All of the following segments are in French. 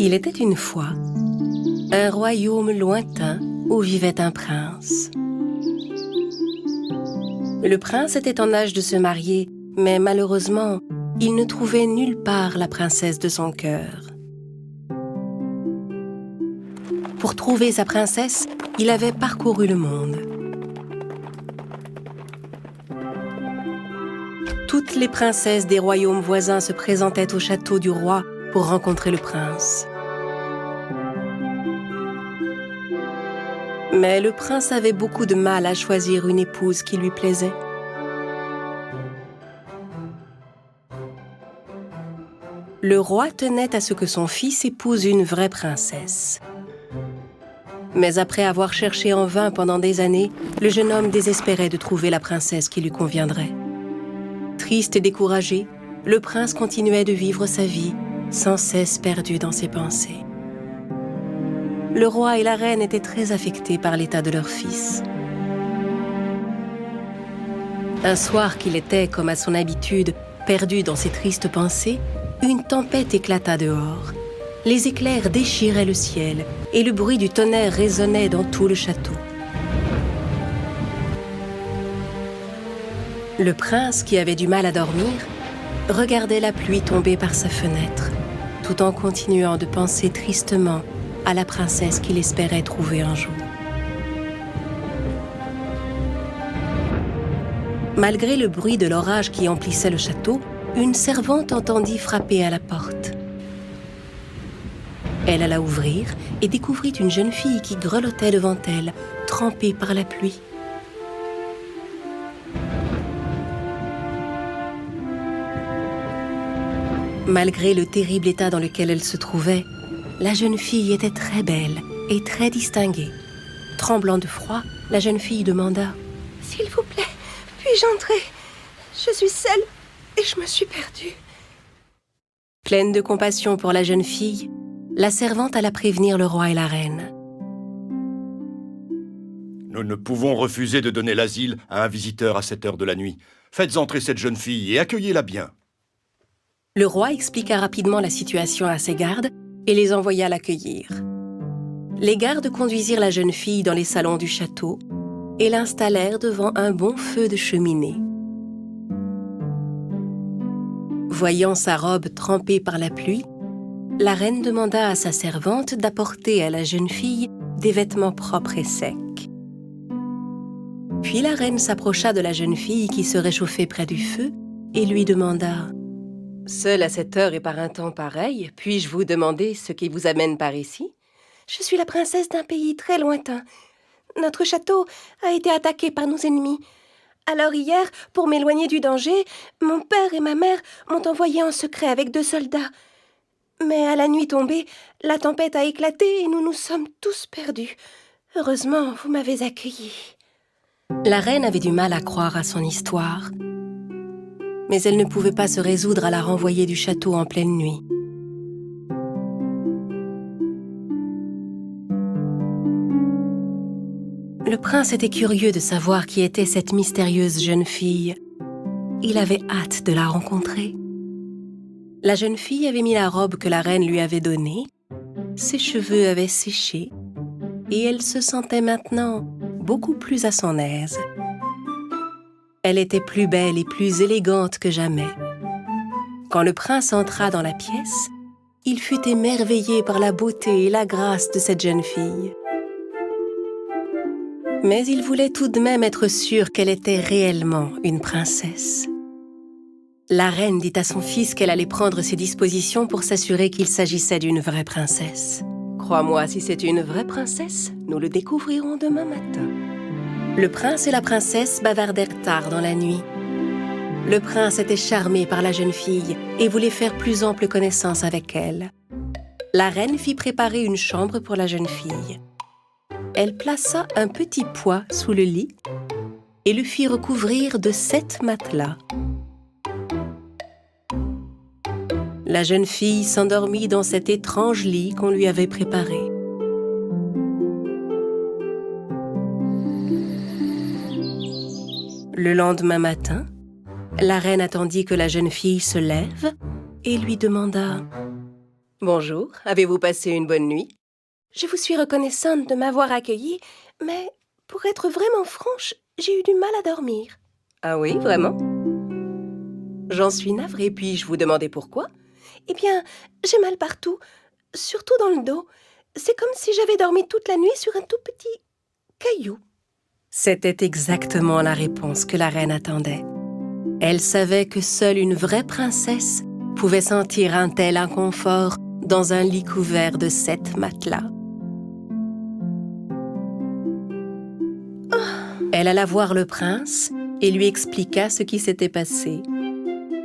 Il était une fois un royaume lointain où vivait un prince. Le prince était en âge de se marier, mais malheureusement, il ne trouvait nulle part la princesse de son cœur. Pour trouver sa princesse, il avait parcouru le monde. Toutes les princesses des royaumes voisins se présentaient au château du roi pour rencontrer le prince. Mais le prince avait beaucoup de mal à choisir une épouse qui lui plaisait. Le roi tenait à ce que son fils épouse une vraie princesse. Mais après avoir cherché en vain pendant des années, le jeune homme désespérait de trouver la princesse qui lui conviendrait. Triste et découragé, le prince continuait de vivre sa vie, sans cesse perdu dans ses pensées. Le roi et la reine étaient très affectés par l'état de leur fils. Un soir qu'il était, comme à son habitude, perdu dans ses tristes pensées, une tempête éclata dehors. Les éclairs déchiraient le ciel et le bruit du tonnerre résonnait dans tout le château. Le prince, qui avait du mal à dormir, regardait la pluie tomber par sa fenêtre, tout en continuant de penser tristement à la princesse qu'il espérait trouver un jour. Malgré le bruit de l'orage qui emplissait le château, une servante entendit frapper à la porte. Elle alla ouvrir et découvrit une jeune fille qui grelottait devant elle, trempée par la pluie. Malgré le terrible état dans lequel elle se trouvait, la jeune fille était très belle et très distinguée. Tremblant de froid, la jeune fille demanda « S'il vous plaît, puis-je entrer? Je suis seule et je me suis perdue. » Pleine de compassion pour la jeune fille, la servante alla prévenir le roi et la reine. Nous ne pouvons refuser de donner l'asile à un visiteur à cette heure de la nuit. Faites entrer cette jeune fille et accueillez-la bien. Le roi expliqua rapidement la situation à ses gardes et les envoya l'accueillir. Les gardes conduisirent la jeune fille dans les salons du château et l'installèrent devant un bon feu de cheminée. Voyant sa robe trempée par la pluie, la reine demanda à sa servante d'apporter à la jeune fille des vêtements propres et secs. Puis la reine s'approcha de la jeune fille qui se réchauffait près du feu et lui demanda « Seule à cette heure et par un temps pareil, puis-je vous demander ce qui vous amène par ici ?»« Je suis la princesse d'un pays très lointain. Notre château a été attaqué par nos ennemis. Alors hier, pour m'éloigner du danger, mon père et ma mère m'ont envoyé en secret avec 2 soldats. Mais à la nuit tombée, la tempête a éclaté et nous nous sommes tous perdus. Heureusement, vous m'avez accueillie. » La reine avait du mal à croire à son histoire, mais elle ne pouvait pas se résoudre à la renvoyer du château en pleine nuit. Le prince était curieux de savoir qui était cette mystérieuse jeune fille. Il avait hâte de la rencontrer. La jeune fille avait mis la robe que la reine lui avait donnée, ses cheveux avaient séché, et elle se sentait maintenant beaucoup plus à son aise. Elle était plus belle et plus élégante que jamais. Quand le prince entra dans la pièce, il fut émerveillé par la beauté et la grâce de cette jeune fille. Mais il voulait tout de même être sûr qu'elle était réellement une princesse. La reine dit à son fils qu'elle allait prendre ses dispositions pour s'assurer qu'il s'agissait d'une vraie princesse. « Crois-moi, si c'est une vraie princesse, nous le découvrirons demain matin. » Le prince et la princesse bavardèrent tard dans la nuit. Le prince était charmé par la jeune fille et voulait faire plus ample connaissance avec elle. La reine fit préparer une chambre pour la jeune fille. Elle plaça un petit poids sous le lit et le fit recouvrir de 7 matelas. La jeune fille s'endormit dans cet étrange lit qu'on lui avait préparé. Le lendemain matin, la reine attendit que la jeune fille se lève et lui demanda Bonjour, avez-vous passé une bonne nuit? Je vous suis reconnaissante de m'avoir accueillie, mais pour être vraiment franche, j'ai eu du mal à dormir. Ah oui, vraiment? J'en suis navrée, puis-je vous demander pourquoi? Eh bien, j'ai mal partout, surtout dans le dos. C'est comme si j'avais dormi toute la nuit sur un tout petit caillou. C'était exactement la réponse que la reine attendait. Elle savait que seule une vraie princesse pouvait sentir un tel inconfort dans un lit couvert de 7 matelas. Elle alla voir le prince et lui expliqua ce qui s'était passé.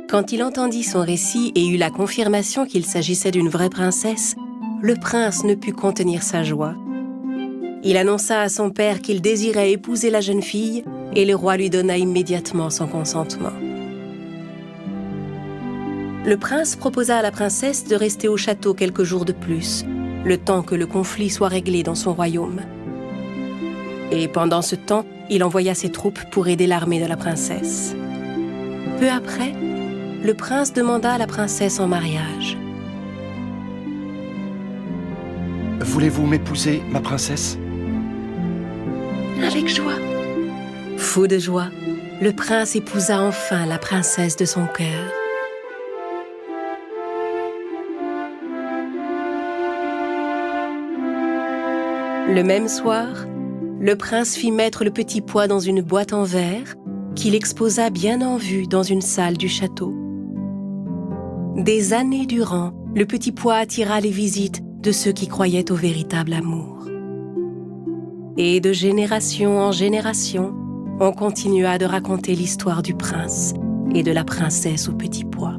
Quand il entendit son récit et eut la confirmation qu'il s'agissait d'une vraie princesse, le prince ne put contenir sa joie. Il annonça à son père qu'il désirait épouser la jeune fille et le roi lui donna immédiatement son consentement. Le prince proposa à la princesse de rester au château quelques jours de plus, le temps que le conflit soit réglé dans son royaume. Et pendant ce temps, il envoya ses troupes pour aider l'armée de la princesse. Peu après, le prince demanda à la princesse en mariage. « Voulez-vous m'épouser, ma princesse ?» Avec joie. Fou de joie, le prince épousa enfin la princesse de son cœur. Le même soir, le prince fit mettre le petit pois dans une boîte en verre qu'il exposa bien en vue dans une salle du château. Des années durant, le petit pois attira les visites de ceux qui croyaient au véritable amour. Et de génération en génération, on continua de raconter l'histoire du prince et de la princesse au petit pois.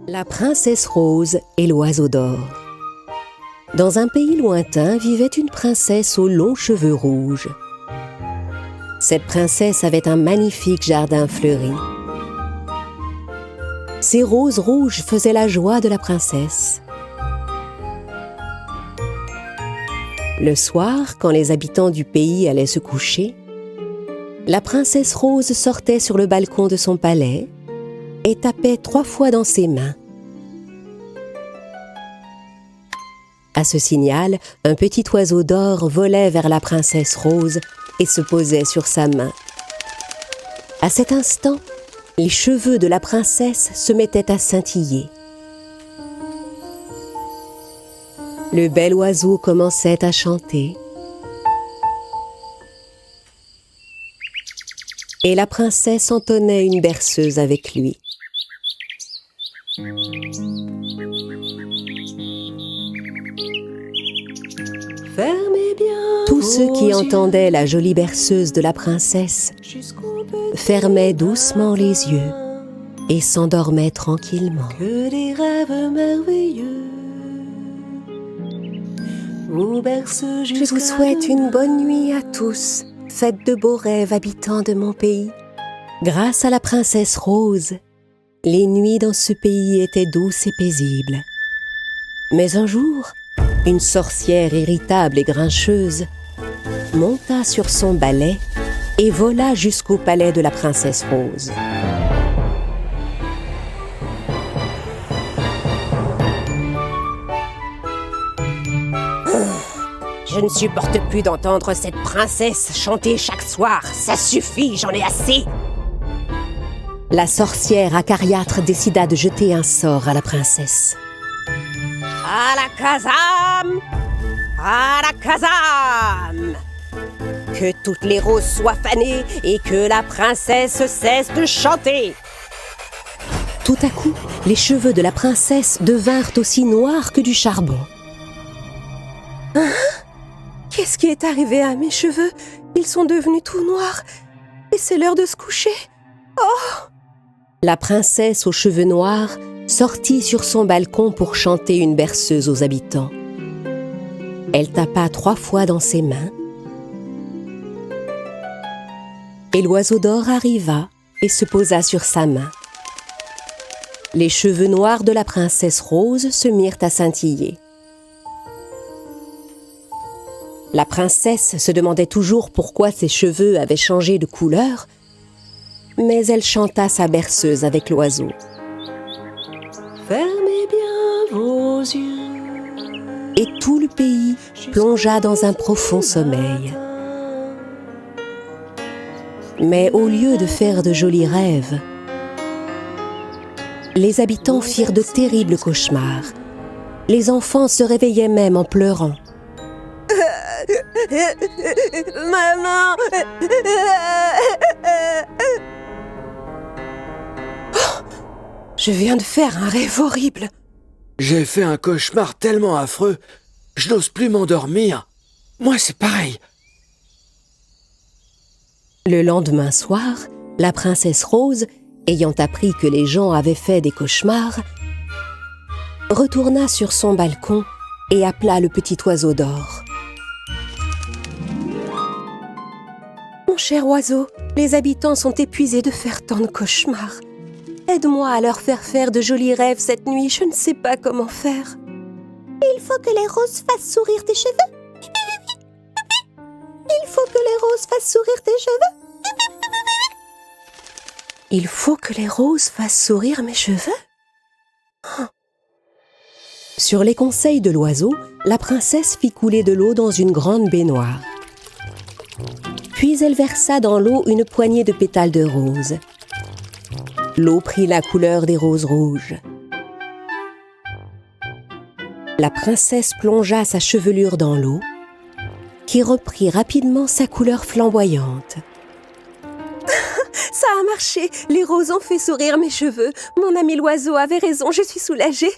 La princesse rose et l'oiseau d'or. Dans un pays lointain vivait une princesse aux longs cheveux rouges. Cette princesse avait un magnifique jardin fleuri. Ses roses rouges faisaient la joie de la princesse. Le soir, quand les habitants du pays allaient se coucher, la princesse rose sortait sur le balcon de son palais et tapait 3 fois dans ses mains. À ce signal, un petit oiseau d'or volait vers la princesse rose et se posait sur sa main. À cet instant, les cheveux de la princesse se mettaient à scintiller. Le bel oiseau commençait à chanter. Et la princesse entonnait une berceuse avec lui. Fermez bien. Tous ceux qui entendaient la jolie berceuse de la princesse fermaient doucement les yeux et s'endormaient tranquillement. Que des rêves merveilleux nous bercent Je vous souhaite une bonne nuit à tous. Faites de beaux rêves, habitants de mon pays. Grâce à la princesse rose, les nuits dans ce pays étaient douces et paisibles. Mais un jour, une sorcière irritable et grincheuse monta sur son balai et vola jusqu'au palais de la princesse rose. Je ne supporte plus d'entendre cette princesse chanter chaque soir. Ça suffit, j'en ai assez. La sorcière acariâtre décida de jeter un sort à la princesse. Alakazam! Alakazam! Que toutes les roses soient fanées et que la princesse cesse de chanter. Tout à coup, les cheveux de la princesse devinrent aussi noirs que du charbon. Qu'est-ce qui est arrivé à mes cheveux? Ils sont devenus tout noirs. Et c'est l'heure de se coucher. La princesse aux cheveux noirs sortit sur son balcon pour chanter une berceuse aux habitants. Elle tapa 3 fois dans ses mains. Et l'oiseau d'or arriva et se posa sur sa main. Les cheveux noirs de la princesse rose se mirent à scintiller. La princesse se demandait toujours pourquoi ses cheveux avaient changé de couleur, mais elle chanta sa berceuse avec l'oiseau. Fermez bien vos yeux. Et tout le pays plongea dans un profond sommeil. Mais au lieu de faire de jolis rêves, les habitants firent de terribles cauchemars. Les enfants se réveillaient même en pleurant. Maman! Je viens de faire un rêve horrible. J'ai fait un cauchemar tellement affreux, je n'ose plus m'endormir. Moi, c'est pareil. Le lendemain soir, la princesse Rose, ayant appris que les gens avaient fait des cauchemars, retourna sur son balcon et appela le petit oiseau d'or. Mon cher oiseau, les habitants sont épuisés de faire tant de cauchemars. Aide-moi à leur faire de jolis rêves cette nuit, je ne sais pas comment faire. Il faut que les roses fassent sourire tes cheveux. Il faut que les roses fassent sourire tes cheveux. Il faut que les roses fassent sourire mes cheveux. Sur les conseils de l'oiseau, la princesse fit couler de l'eau dans une grande baignoire. Puis elle versa dans l'eau une poignée de pétales de rose. L'eau prit la couleur des roses rouges. La princesse plongea sa chevelure dans l'eau, qui reprit rapidement sa couleur flamboyante. Ça a marché, les roses ont fait sourire mes cheveux. Mon ami l'oiseau avait raison, je suis soulagée.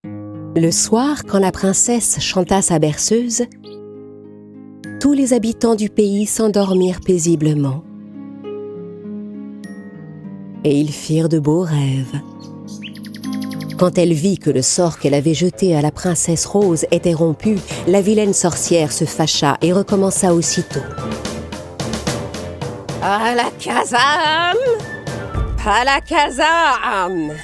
Le soir, quand la princesse chanta sa berceuse, tous les habitants du pays s'endormirent paisiblement. Et ils firent de beaux rêves. Quand elle vit que le sort qu'elle avait jeté à la princesse Rose était rompu, la vilaine sorcière se fâcha et recommença aussitôt. À la caserne! À la caserne!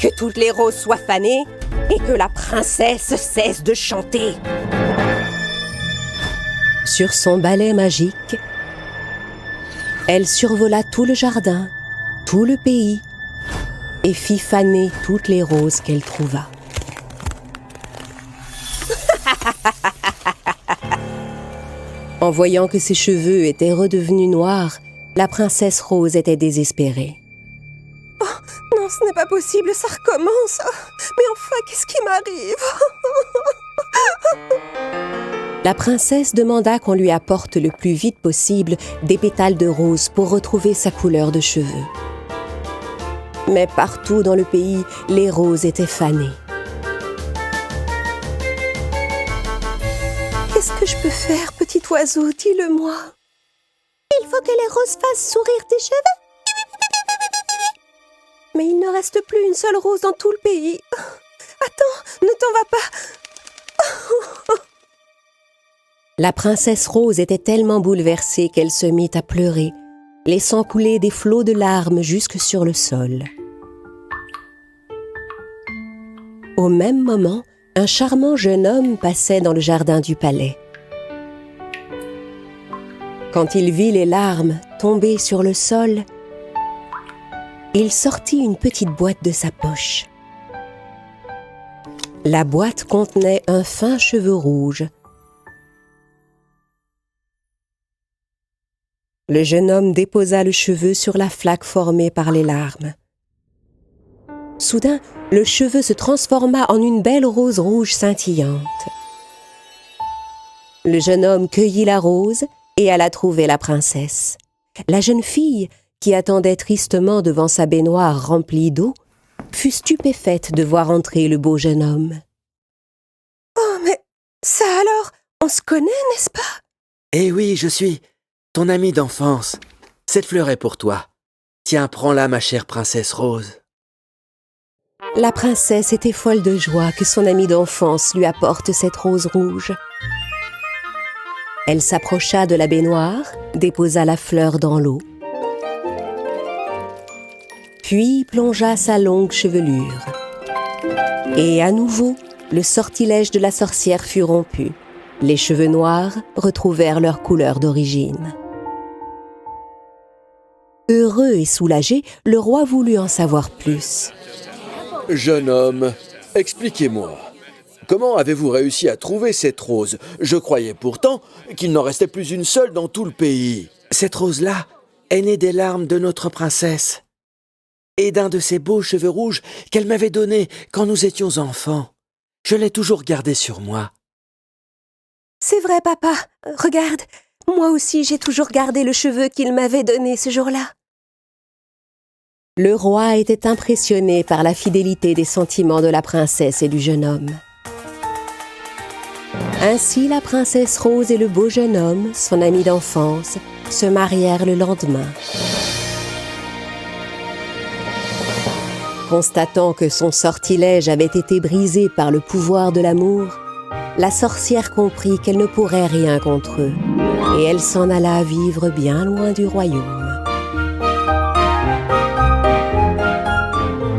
Que toutes les roses soient fanées et que la princesse cesse de chanter. Sur son balai magique, elle survola tout le jardin, tout le pays, et fit faner toutes les roses qu'elle trouva. En voyant que ses cheveux étaient redevenus noirs, la princesse Rose était désespérée. Oh, non, ce n'est pas possible, ça recommence. Mais enfin, qu'est-ce qui m'arrive? La princesse demanda qu'on lui apporte le plus vite possible des pétales de rose pour retrouver sa couleur de cheveux. Mais partout dans le pays, les roses étaient fanées. Qu'est-ce que je peux faire, petit oiseau? Dis-le-moi. Il faut que les roses fassent sourire tes cheveux. Mais il ne reste plus une seule rose dans tout le pays. Attends, ne t'en vas pas. La princesse Rose était tellement bouleversée qu'elle se mit à pleurer, laissant couler des flots de larmes jusque sur le sol. Au même moment, un charmant jeune homme passait dans le jardin du palais. Quand il vit les larmes tomber sur le sol, il sortit une petite boîte de sa poche. La boîte contenait un fin cheveu rouge. Le jeune homme déposa le cheveu sur la flaque formée par les larmes. Soudain, le cheveu se transforma en une belle rose rouge scintillante. Le jeune homme cueillit la rose et alla trouver la princesse. La jeune fille, qui attendait tristement devant sa baignoire remplie d'eau, fut stupéfaite de voir entrer le beau jeune homme. « Oh, mais ça alors, on se connaît, n'est-ce pas ?» Eh oui, je suis ton ami d'enfance. Cette fleur est pour toi. Tiens, prends-la, ma chère princesse Rose. La princesse était folle de joie que son amie d'enfance lui apporte cette rose rouge. Elle s'approcha de la baignoire, déposa la fleur dans l'eau, puis plongea sa longue chevelure. Et à nouveau, le sortilège de la sorcière fut rompu. Les cheveux noirs retrouvèrent leur couleur d'origine. Heureux et soulagé, le roi voulut en savoir plus. « Jeune homme, expliquez-moi. Comment avez-vous réussi à trouver cette rose? Je croyais pourtant qu'il n'en restait plus une seule dans tout le pays. » Cette rose-là est née des larmes de notre princesse et d'un de ses beaux cheveux rouges qu'elle m'avait donnés quand nous étions enfants. Je l'ai toujours gardée sur moi. C'est vrai, papa. Regarde, moi aussi j'ai toujours gardé le cheveu qu'il m'avait donné ce jour-là. Le roi était impressionné par la fidélité des sentiments de la princesse et du jeune homme. Ainsi, la princesse Rose et le beau jeune homme, son ami d'enfance, se marièrent le lendemain. Constatant que son sortilège avait été brisé par le pouvoir de l'amour, la sorcière comprit qu'elle ne pourrait rien contre eux, et elle s'en alla vivre bien loin du royaume.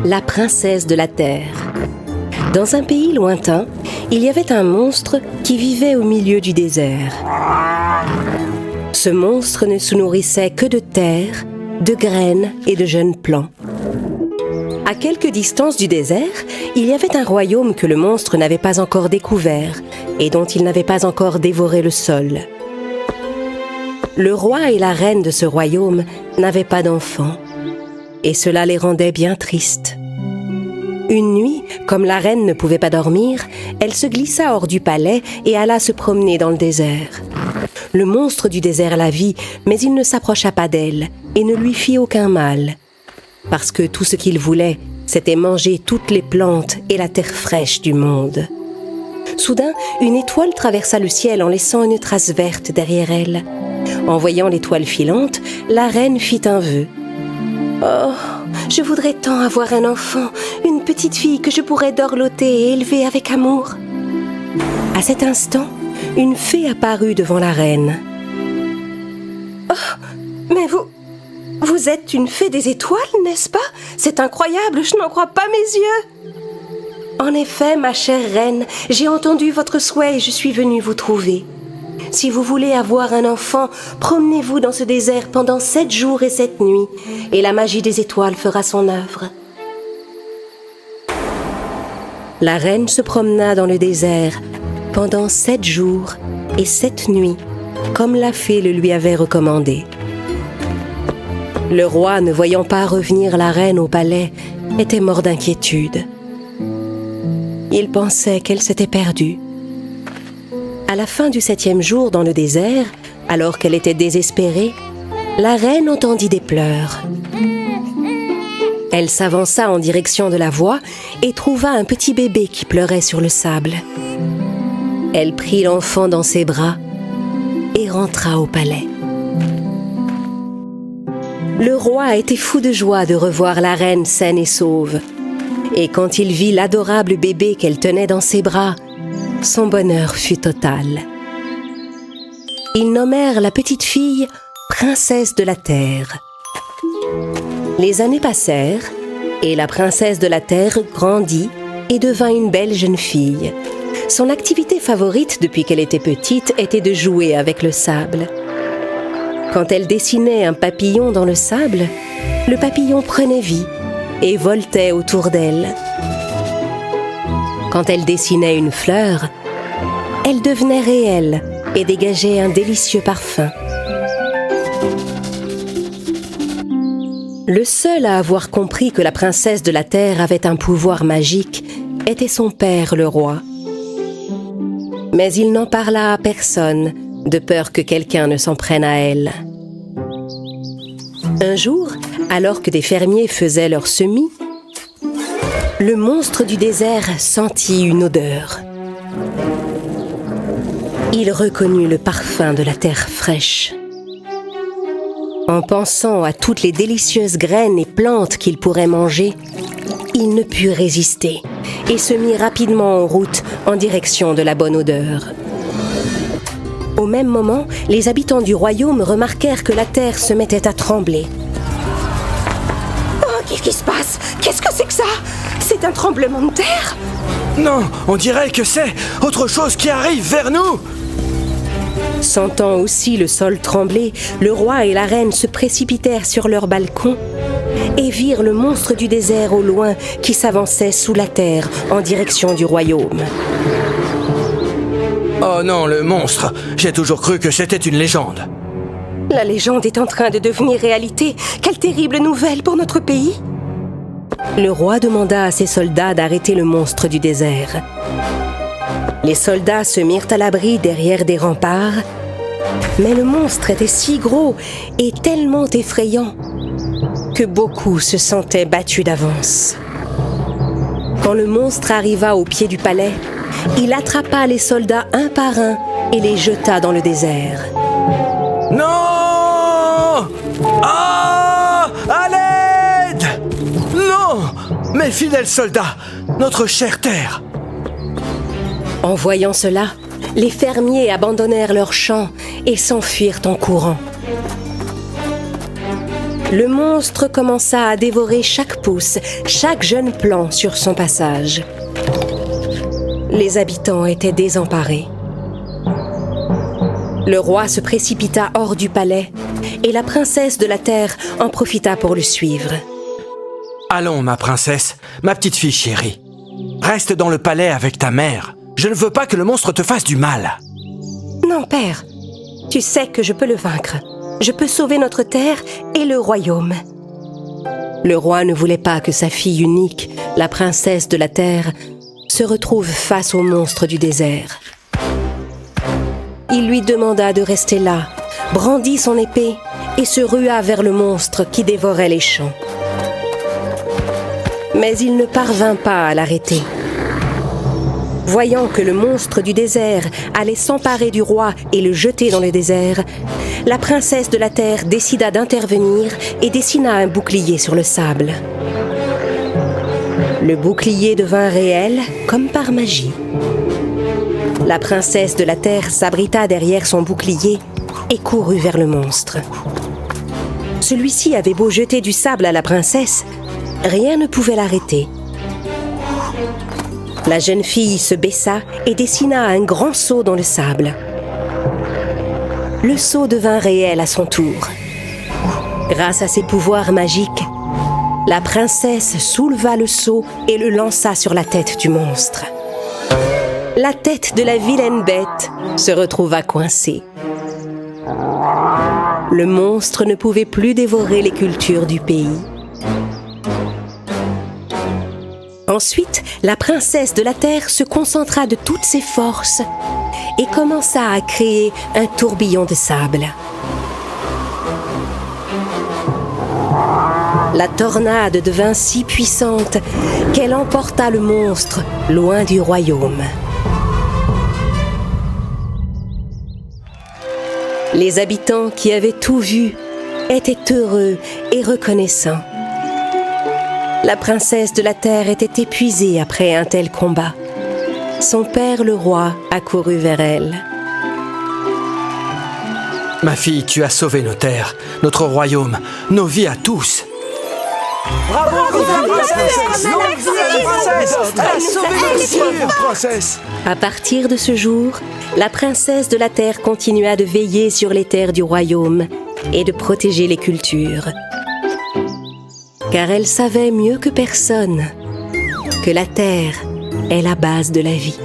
La princesse de la terre. Dans un pays lointain, il y avait un monstre qui vivait au milieu du désert. Ce monstre ne se nourrissait que de terre, de graines et de jeunes plants. À quelque distance du désert, il y avait un royaume que le monstre n'avait pas encore découvert et dont il n'avait pas encore dévoré le sol. Le roi et la reine de ce royaume n'avaient pas d'enfants, et cela les rendait bien tristes. Une nuit, comme la reine ne pouvait pas dormir, elle se glissa hors du palais et alla se promener dans le désert. Le monstre du désert la vit, mais il ne s'approcha pas d'elle et ne lui fit aucun mal. Parce que tout ce qu'il voulait, c'était manger toutes les plantes et la terre fraîche du monde. Soudain, une étoile traversa le ciel en laissant une trace verte derrière elle. En voyant l'étoile filante, la reine fit un vœu. « Oh, je voudrais tant avoir un enfant, une petite fille que je pourrais dorloter et élever avec amour. » À cet instant, une fée apparut devant la reine. « Oh, mais vous êtes une fée des étoiles, n'est-ce pas? C'est incroyable, je n'en crois pas mes yeux. » « En effet, ma chère reine, j'ai entendu votre souhait et je suis venue vous trouver. Si vous voulez avoir un enfant, promenez-vous dans ce désert pendant 7 jours et 7 nuits, et la magie des étoiles fera son œuvre. » La reine se promena dans le désert pendant 7 jours et 7 nuits, comme la fée le lui avait recommandé. Le roi, ne voyant pas revenir la reine au palais, était mort d'inquiétude. Il pensait qu'elle s'était perdue. À la fin du 7e jour dans le désert, alors qu'elle était désespérée, la reine entendit des pleurs. Elle s'avança en direction de la voix et trouva un petit bébé qui pleurait sur le sable. Elle prit l'enfant dans ses bras et rentra au palais. Le roi était fou de joie de revoir la reine saine et sauve. Et quand il vit l'adorable bébé qu'elle tenait dans ses bras, son bonheur fut total. Ils nommèrent la petite fille princesse de la terre. Les années passèrent et la princesse de la terre grandit et devint une belle jeune fille. Son activité favorite depuis qu'elle était petite était de jouer avec le sable. Quand elle dessinait un papillon dans le sable, le papillon prenait vie et voltait autour d'elle. Quand elle dessinait une fleur, elle devenait réelle et dégageait un délicieux parfum. Le seul à avoir compris que la princesse de la terre avait un pouvoir magique était son père, le roi. Mais il n'en parla à personne, de peur que quelqu'un ne s'en prenne à elle. Un jour, alors que des fermiers faisaient leur semis, le monstre du désert sentit une odeur. Il reconnut le parfum de la terre fraîche. En pensant à toutes les délicieuses graines et plantes qu'il pourrait manger, il ne put résister et se mit rapidement en route en direction de la bonne odeur. Au même moment, les habitants du royaume remarquèrent que la terre se mettait à trembler. Oh, qu'est-ce qui se passe? Qu'est-ce que c'est que ça? C'est un tremblement de terre? Non, on dirait que c'est autre chose qui arrive vers nous. Sentant aussi le sol trembler, le roi et la reine se précipitèrent sur leur balcon et virent le monstre du désert au loin qui s'avançait sous la terre en direction du royaume. Oh non, le monstre! J'ai toujours cru que c'était une légende. La légende est en train de devenir réalité. Quelle terrible nouvelle pour notre pays! Le roi demanda à ses soldats d'arrêter le monstre du désert. Les soldats se mirent à l'abri derrière des remparts, mais le monstre était si gros et tellement effrayant que beaucoup se sentaient battus d'avance. Quand le monstre arriva au pied du palais, il attrapa les soldats un par un et les jeta dans le désert. Non! Ah! À l'aide! Non! Mes fidèles soldats! Notre chère terre! En voyant cela, les fermiers abandonnèrent leurs champs et s'enfuirent en courant. Le monstre commença à dévorer chaque pousse, chaque jeune plant sur son passage. Les habitants étaient désemparés. Le roi se précipita hors du palais et la princesse de la terre en profita pour le suivre. Allons, ma princesse, ma petite fille chérie. Reste dans le palais avec ta mère. Je ne veux pas que le monstre te fasse du mal. Non, père, tu sais que je peux le vaincre. Je peux sauver notre terre et le royaume. Le roi ne voulait pas que sa fille unique, la princesse de la terre, se retrouve face au monstre du désert. Il lui demanda de rester là, brandit son épée et se rua vers le monstre qui dévorait les champs. Mais il ne parvint pas à l'arrêter. Voyant que le monstre du désert allait s'emparer du roi et le jeter dans le désert, la princesse de la terre décida d'intervenir et dessina un bouclier sur le sable. Le bouclier devint réel comme par magie. La princesse de la terre s'abrita derrière son bouclier et courut vers le monstre. Celui-ci avait beau jeter du sable à la princesse, rien ne pouvait l'arrêter. La jeune fille se baissa et dessina un grand seau dans le sable. Le seau devint réel à son tour. Grâce à ses pouvoirs magiques, la princesse souleva le seau et le lança sur la tête du monstre. La tête de la vilaine bête se retrouva coincée. Le monstre ne pouvait plus dévorer les cultures du pays. Ensuite, la princesse de la terre se concentra de toutes ses forces et commença à créer un tourbillon de sable. La tornade devint si puissante qu'elle emporta le monstre loin du royaume. Les habitants qui avaient tout vu étaient heureux et reconnaissants. La princesse de la terre était épuisée après un tel combat. Son père, le roi, accourut vers elle. Ma fille, tu as sauvé nos terres, notre royaume, nos vies à tous. Bravo, princesse! À partir de ce jour, la princesse de la terre continua de veiller sur les terres du royaume et de protéger les cultures. Car elle savait mieux que personne que la terre est la base de la vie.